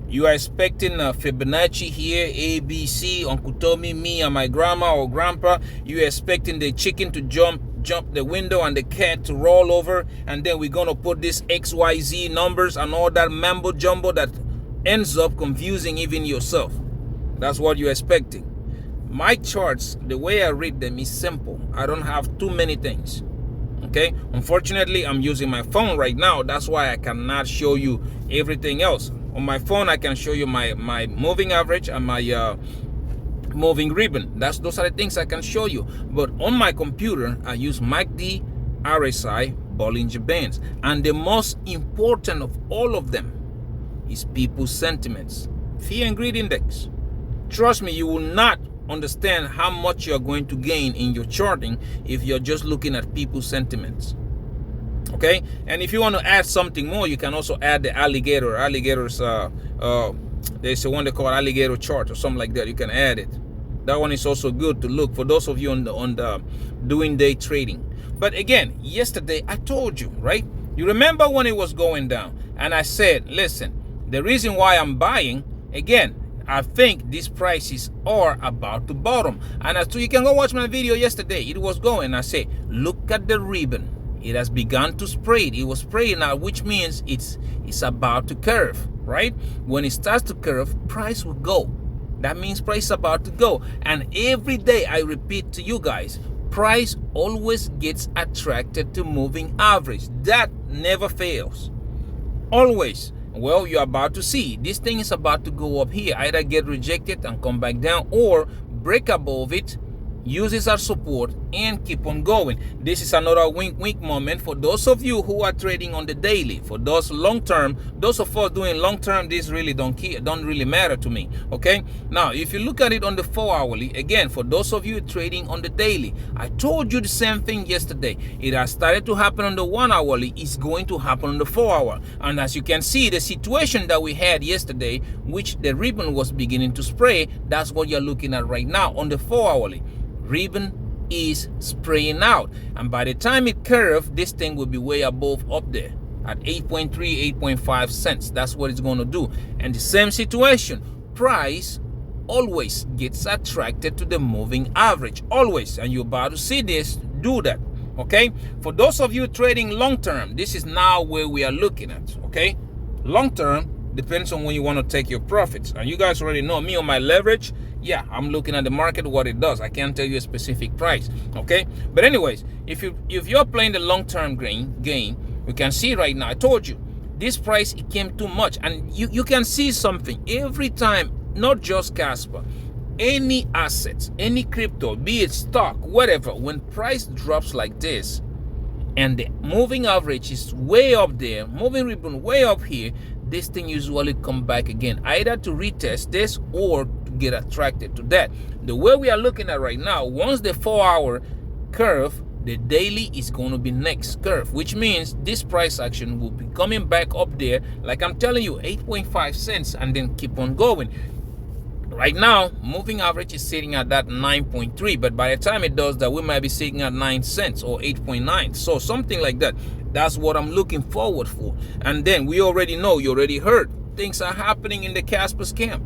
A: You are expecting Fibonacci here, A, B, C, Uncle Tommy, me, and my grandma or grandpa. You are expecting the chicken to jump the window and the cat to roll over. And then we're going to put this XYZ numbers and all that mambo jumbo that ends up confusing even yourself. That's what you're expecting. My charts, the way I read them is simple. I don't have too many things. Okay, unfortunately, I'm using my phone right now. That's why I cannot show you everything else. On my phone, I can show you my moving average and my moving ribbon. Those are the things I can show you. But on my computer, I use MACD, RSI, Bollinger Bands. And the most important of all of them is people's sentiments. Fear and Greed Index. Trust me, you will not understand how much you're going to gain in your charting if you're just looking at people's sentiments. Okay, and if you want to add something more, you can also add the alligators. There's a one they call alligator chart or something like that. You can add it. That one is also good to look for those of you on the doing day trading. But again, yesterday I told you, right? You remember when it was going down, and I said, listen, the reason why I'm buying, again, I think these prices are about to bottom. And so you can go watch my video yesterday. It was going. I say, look at the ribbon. It has begun to spread. It was spreading now, which means it's about to curve, right? When it starts to curve, price will go. That means price is about to go. And every day I repeat to you guys, price always gets attracted to moving average. That never fails. Always. Well, you're about to see this thing is about to go up here, either get rejected and come back down or break above it, use it as support and keep on going. This is another wink moment for those of you who are trading on the daily. For those long term, those of us doing long term, this really don't really matter to me. Okay, now if you look at it on the 4-hourly, again, for those of you trading on the daily, I told you the same thing yesterday. It has started to happen on the 1-hourly. It's going to happen on the 4-hour. And as you can see, the situation that we had yesterday, which the ribbon was beginning to spray, that's what you're looking at right now on the 4-hourly. Ribbon is spraying out, and by the time it curves, this thing will be way above up there at 8.3, 8.5 cents. That's what it's going to do. And the same situation, price always gets attracted to the moving average, always. And you're about to see this do that. Okay, for those of you trading long term, this is now where we are looking at. Okay, long term depends on when you want to take your profits, and you guys already know me on my leverage. Yeah, I'm looking at the market, what it does. I can't tell you a specific price, okay? But anyways, if you're playing the long-term game, you can see right now, I told you, this price, it came too much. And you can see something every time, not just Kaspa, any assets, any crypto, be it stock, whatever, when price drops like this, and the moving average is way up there, moving ribbon way up here, this thing usually come back again, either to retest this or to get attracted to that. The way we are looking at right now, once the 4-hour curve, the daily is going to be next curve, which means this price action will be coming back up there, like I'm telling you, 8.5 cents, and then keep on going. Right now, moving average is sitting at that 9.3, but by the time it does that, we might be sitting at 9 cents or 8.9, so something like that. That's what I'm looking forward for. And then we already know, you already heard, things are happening in the Kaspa's camp.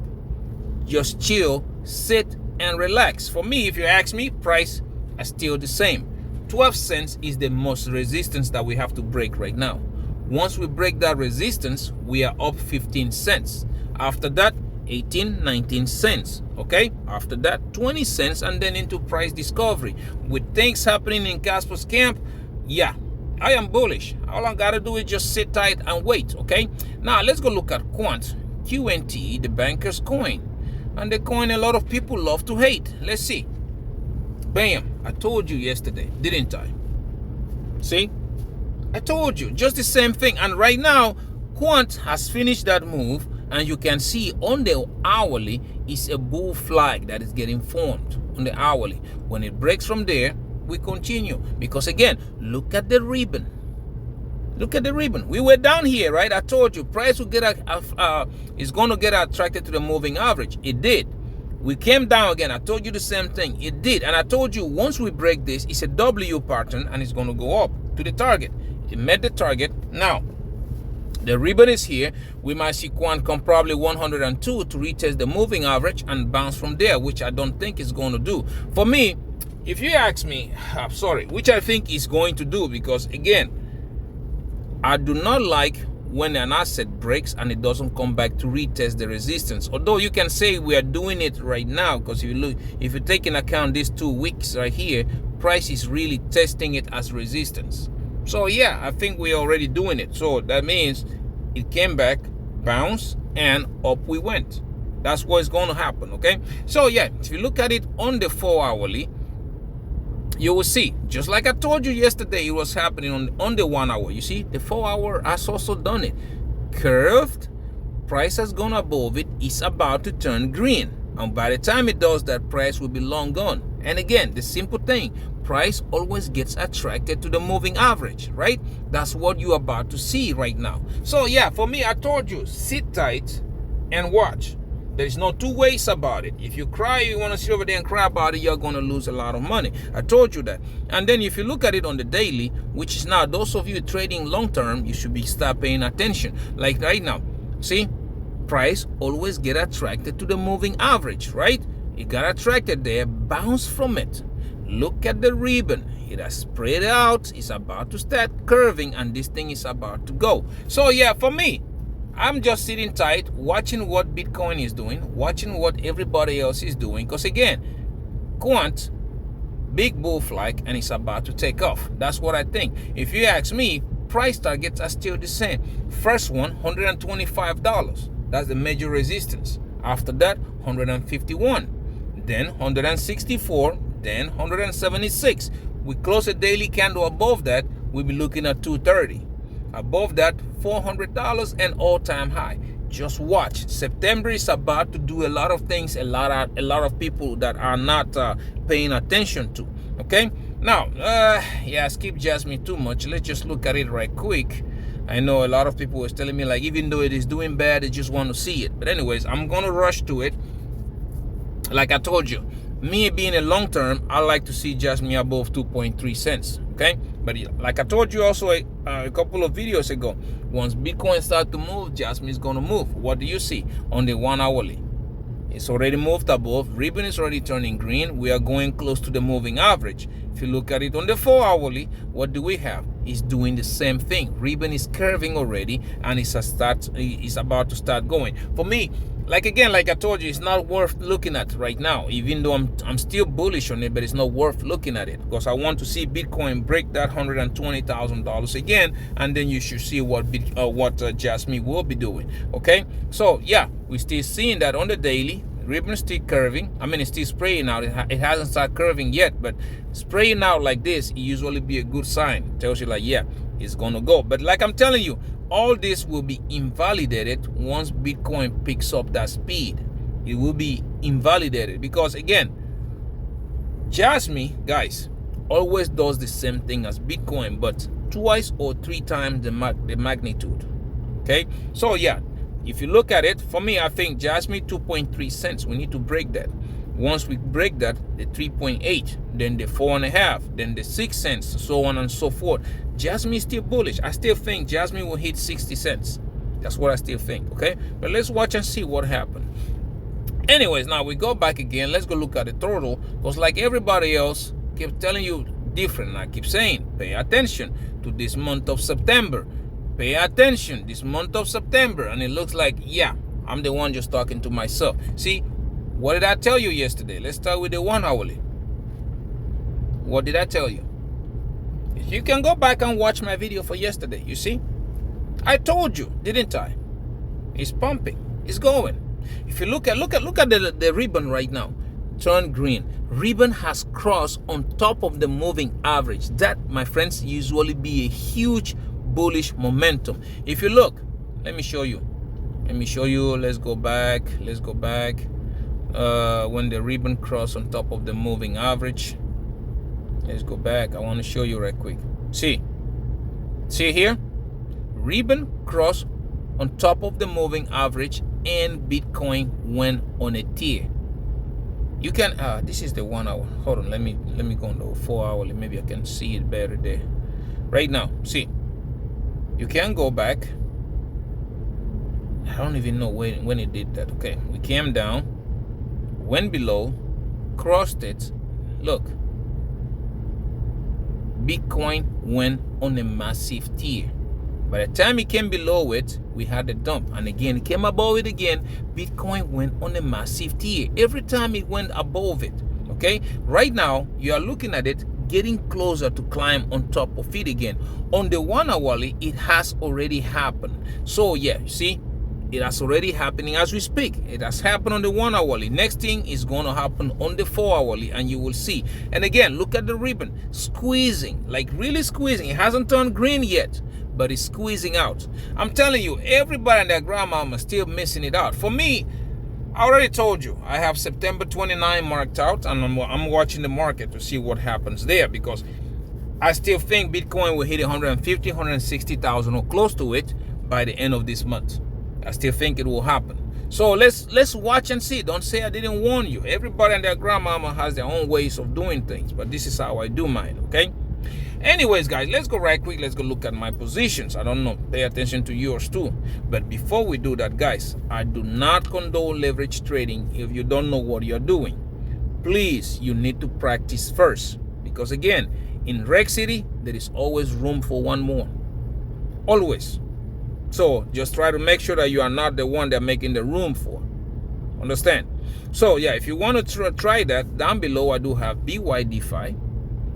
A: Just chill, sit, and relax. For me, if you ask me, price is still the same. 12 cents is the most resistance that we have to break right now. Once we break that resistance, we are up 15 cents. After that, 18, 19 cents. Okay, after that 20 cents, and then into price discovery. With things happening in Kaspa's camp, yeah, I am bullish. All I gotta do is just sit tight and wait. Okay, now let's go look at Quant, QNT, the banker's coin. And the coin a lot of people love to hate. Let's see. Bam, I told you yesterday, didn't I? See, I told you just the same thing. And right now Quant has finished that move, and you can see on the hourly is a bull flag that is getting formed on the hourly. When it breaks from there, we continue, because again, look at the ribbon. Look at the ribbon. We were down here, right? I told you price will get is going to get attracted to the moving average. It did. We came down again. I told you the same thing. It did. And I told you once we break this, it's a W pattern and it's going to go up to the target. It met the target. Now, the ribbon is here. We might see Quant come probably 102 to retest the moving average and bounce from there, which I don't think it's going to do. For me, if you ask me, I'm sorry, which I think is going to do, because again, I do not like when an asset breaks and it doesn't come back to retest the resistance. Although you can say we are doing it right now, because if you take in account these 2 weeks right here, price is really testing it as resistance. So yeah, I think we're already doing it. So that means it came back, bounced, and up we went. That's what's going to happen, okay? So yeah, if you look at it on the 4-hourly, you will see, just like I told you yesterday, it was happening on the 1 hour. You see, the 4-hour has also done it. Curved, price has gone above it, it's about to turn green. And by the time it does that, price will be long gone. And again, the simple thing, price always gets attracted to the moving average, right? That's what you're about to see right now. So yeah, for me, I told you, sit tight and watch. There's no two ways about it. If you cry, you want to sit over there and cry about it, you're going to lose a lot of money. I told you that. And then if you look at it on the daily, which is now, those of you trading long term, you should start paying attention. Like right now, see, price always get attracted to the moving average, right? It got attracted there, bounce from it. Look at the ribbon. It has spread out. It's about to start curving, and this thing is about to go. So yeah, for me, I'm just sitting tight, watching what Bitcoin is doing, watching what everybody else is doing. Because again, Quant, big bull flag, and it's about to take off. That's what I think. If you ask me, price targets are still the same. First one, $125. That's the major resistance. After that, 151. Then 164. Then 176. We close a daily candle above that, we'll be looking at 230. Above that, $400 and all-time high. Just watch. September is about to do a lot of things a lot of people that are not paying attention to. Okay, now yeah, skip Jasmine too much. Let's just look at it right quick. I know a lot of people was telling me, like, even though it is doing bad, they just want to see it. But anyways, I'm gonna rush to it. Like I told you, me being a long term, I like to see Jasmine above 2.3 cents. Okay, but like I told you also a couple of videos ago, once Bitcoin starts to move, Jasmine is going to move. What do you see on the 1 hourly? It's already moved above. Ribbon is already turning green. We are going close to the moving average. If you look at it on the 4 hourly, what do we have? It's doing the same thing. Ribbon is curving already, and it's about to start going. For me, like again, like I told you, it's not worth looking at right now. Even though I'm still bullish on it, but it's not worth looking at it, because I want to see Bitcoin break that $120,000 again, and then you should see what Jasmine will be doing. Okay, so yeah, we're still seeing that on the daily. Ribbon is still curving. I mean, it's still spraying out. It hasn't started curving yet, but spraying out like this, it usually be a good sign. It tells you like, yeah, it's gonna go. But like I'm telling you, all this will be invalidated once Bitcoin picks up that speed. It will be invalidated because, again, Jasmine, guys, always does the same thing as Bitcoin, but 2 or 3 times the magnitude. Okay, so yeah, if you look at it, for me, I think Jasmine 2.3 cents. We need to break that. Once we break that, the 3.8, then the 4.5, then the 6 cents, so on and so forth. Jasmine is still bullish. I still think Jasmine will hit 60 cents. That's what I still think, okay? But let's watch and see what happened. Anyways, now we go back again. Let's go look at the total, because like everybody else, keep telling you different. I keep saying, pay attention to this month of September. Pay attention this month of September. And it looks like, yeah, I'm the one just talking to myself. See, what did I tell you yesterday? Let's start with the 1 hourly. What did I tell you? You can go back and watch my video for yesterday. You see, I told you, didn't I? It's pumping. It's going. If you look at the ribbon right now, turn green. Ribbon has crossed on top of the moving average. That, my friends, usually be a huge bullish momentum. If you look, let me show you. Let's go back. When the ribbon cross on top of the moving average, let's go back. I want to show you right quick. See here, ribbon crossed on top of the moving average, and Bitcoin went on a tear. You can this is the 1 hour. Hold on, let me go on the 4 hourly. Maybe I can see it better there. Right now, see, you can go back. I don't even know when it did that. Okay, we came down, went below, crossed it. Look, Bitcoin went on a massive tear. By the time it came below it, we had a dump. And again, it came above it again. Bitcoin went on a massive tear. Every time it went above it, okay? Right now, you are looking at it getting closer to climb on top of it again. On the 1 hourly, it has already happened. So yeah, you see, it has already happening as we speak. It has happened on the 1 hourly. Next thing is going to happen on the 4 hourly, and you will see. And again, look at the ribbon squeezing, like really squeezing. It hasn't turned green yet, but it's squeezing out. I'm telling you, everybody and their grandmama is still missing it out. For me, I already told you, I have September 29 marked out, and I'm watching the market to see what happens there, because I still think Bitcoin will hit 150, 160,000 or close to it by the end of this month. I still think it will happen. So let's watch and see. Don't say I didn't warn you. Everybody and their grandmama has their own ways of doing things, but this is how I do mine, okay? Anyways, guys, let's go right quick. Let's go look at my positions. I don't know, pay attention to yours too. But before we do that, guys, I do not condone leverage trading if you don't know what you're doing. Please, you need to practice first. Because again, in Reg City, there is always room for one more. Always. So just try to make sure that you are not the one they're making the room for. Understand? So yeah, if you want to try that, down below I do have Bydfi,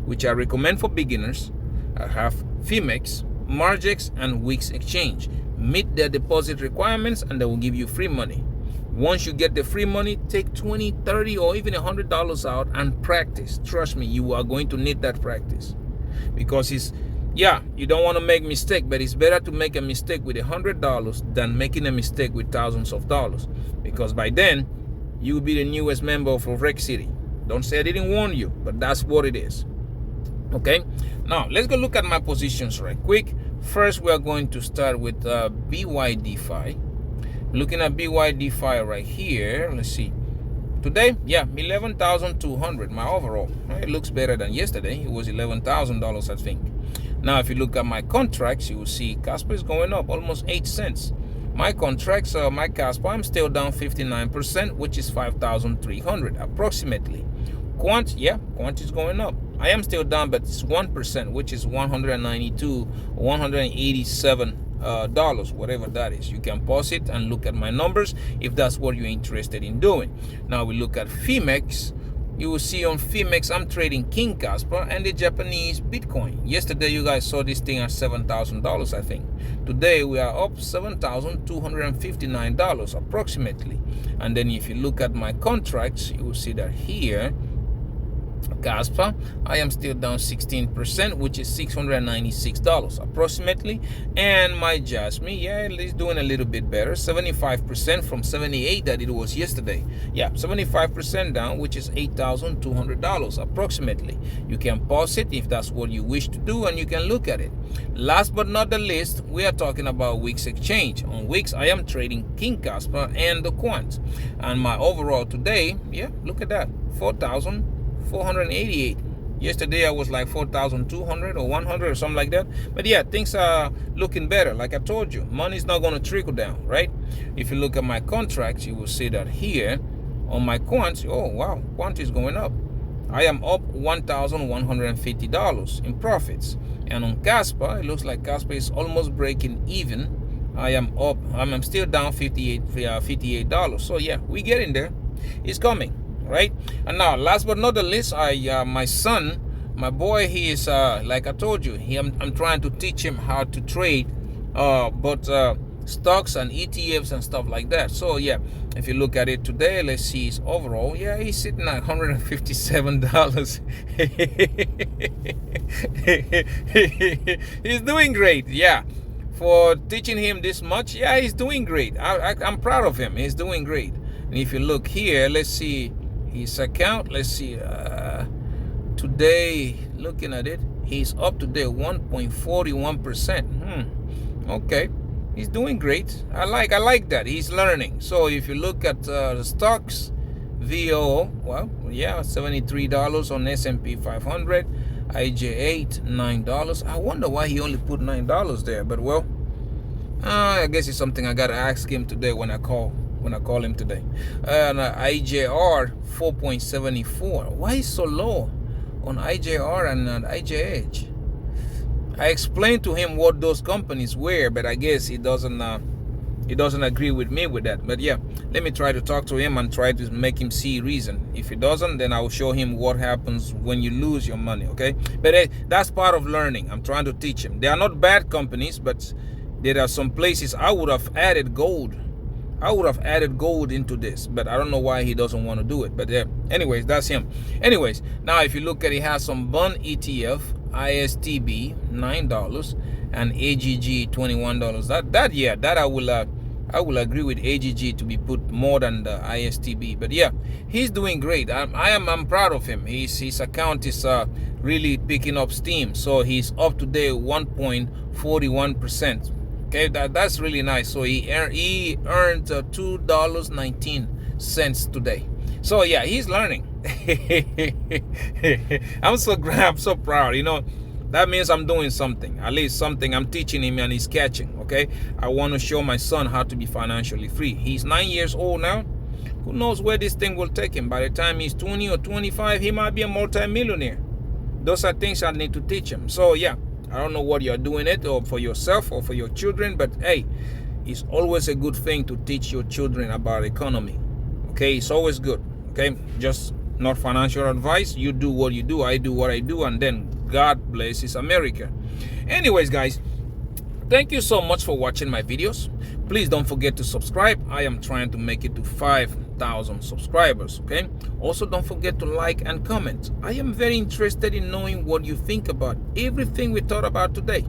A: which I recommend for beginners. I have Phemex, Margex, and Wix Exchange. Meet their deposit requirements and they will give you free money. Once you get the free money, take $20, $30, or even $100 out and practice. Trust me, you are going to need that practice. Because you don't want to make a mistake, but it's better to make a mistake with $100 than making a mistake with thousands of dollars. Because by then, you will be the newest member of Reg City. Don't say I didn't warn you, but that's what it is. Okay, now let's go look at my positions right quick. First, we are going to start with Bydfi. Looking at Bydfi right here, let's see. Today, yeah, 11,200, my overall. It looks better than yesterday. It was $11,000, I think. Now, if you look at my contracts, you will see Kaspa is going up almost 8 cents. My contracts, my Kaspa, I'm still down 59%, which is 5,300 approximately. Quant, yeah, Quant is going up. I am still down, but it's 1%, which is 192, 187 dollars, whatever that is. You can pause it and look at my numbers if that's what you're interested in doing. Now we look at Phemex. You will see on Phemex, I'm trading King Kaspa and the Japanese Bitcoin. Yesterday, you guys saw this thing at $7,000, I think. Today, we are up $7,259 approximately. And then if you look at my contracts, you will see that here, Kaspa, I am still down 16%, which is $696 approximately. And my Jasmine, yeah, it's doing a little bit better, 75% from 78 that it was yesterday. Yeah, 75% down, which is $8,200 approximately. You can pause it if that's what you wish to do, and you can look at it. Last but not the least, we are talking about Wix Exchange. On Wix, I am trading King Kaspa and the Quant. And my overall today, yeah, look at that, 4,488. Yesterday I was like 4,200 or 100 or something like that. But yeah, things are looking better. Like I told you, money's not going to trickle down, right? If you look at my contracts, you will see that here on my Quant, oh wow, Quant is going up. I am up $1,150 in profits. And on Kaspa, it looks like Kaspa is almost breaking even. I am up, I'm still down $58. So yeah, we get in there. It's coming. Right? And now, last but not the least, my son, my boy, he is like I told you, I'm trying to teach him how to trade but stocks and ETFs and stuff like that. So yeah, if you look at it today, let's see his overall. Yeah, he's sitting at $157. He's doing great. Yeah, for teaching him this much, yeah, he's doing great. I'm proud of him. He's doing great. And if you look here, let's see his account. Let's see, today, looking at it, he's up today 1.41%. Okay, he's doing great. I like that. He's learning. So if you look at the stocks, VO, well, yeah, $73 on S&P 500, IJ8, $9. I wonder why he only put $9 there, but well, I guess it's something I gotta ask him today when I call him today. And IJR 4.74. Why is so low on IJR and IJH? I explained to him what those companies were, but I guess he doesn't agree with me with that. But yeah, let me try to talk to him and try to make him see reason. If he doesn't, then I will show him what happens when you lose your money, okay? But that's part of learning. I'm trying to teach him. They are not bad companies, but there are some places I would have added gold. I would have added gold into this, but I don't know why he doesn't want to do it. But anyways, that's him. Anyways, now if you look at it, has some bond ETF, ISTB $9 and AGG $21. That I will agree with AGG to be put more than the ISTB. But yeah, he's doing great. I'm proud of him. His account is really picking up steam. So he's up to date 1.41%. Okay, that's really nice. So he earned $2.19 today. So yeah, he's learning. I'm so proud. That means I'm doing something. At least something I'm teaching him and he's catching. Okay, I want to show my son how to be financially free. He's 9 years old now. Who knows where this thing will take him? By the time he's 20 or 25, he might be a multi-millionaire. Those are things I need to teach him. So yeah, I don't know what you're doing it or for yourself or for your children, but hey, it's always a good thing to teach your children about economy. Okay, it's always good. Okay, just not financial advice. You do what you do, I do what I do, and then God blesses America. Anyways, guys, thank you so much for watching my videos. Please don't forget to subscribe. I am trying to make it to 5,000 subscribers. Okay, also don't forget to like and comment. I am very interested in knowing what you think about everything we talked about today.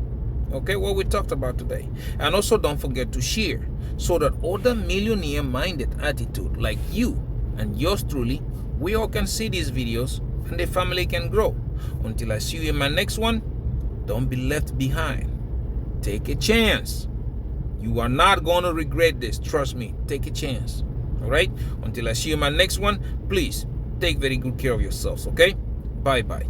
A: Okay, what we talked about today. And also don't forget to share so that other millionaire minded attitude like you and yours truly, we all can see these videos and the family can grow. Until I see you in my next one, don't be left behind. Take a chance. You are not going to regret this. Trust me. Take a chance. All right? Until I see you in my next one, please take very good care of yourselves. Okay? Bye-bye.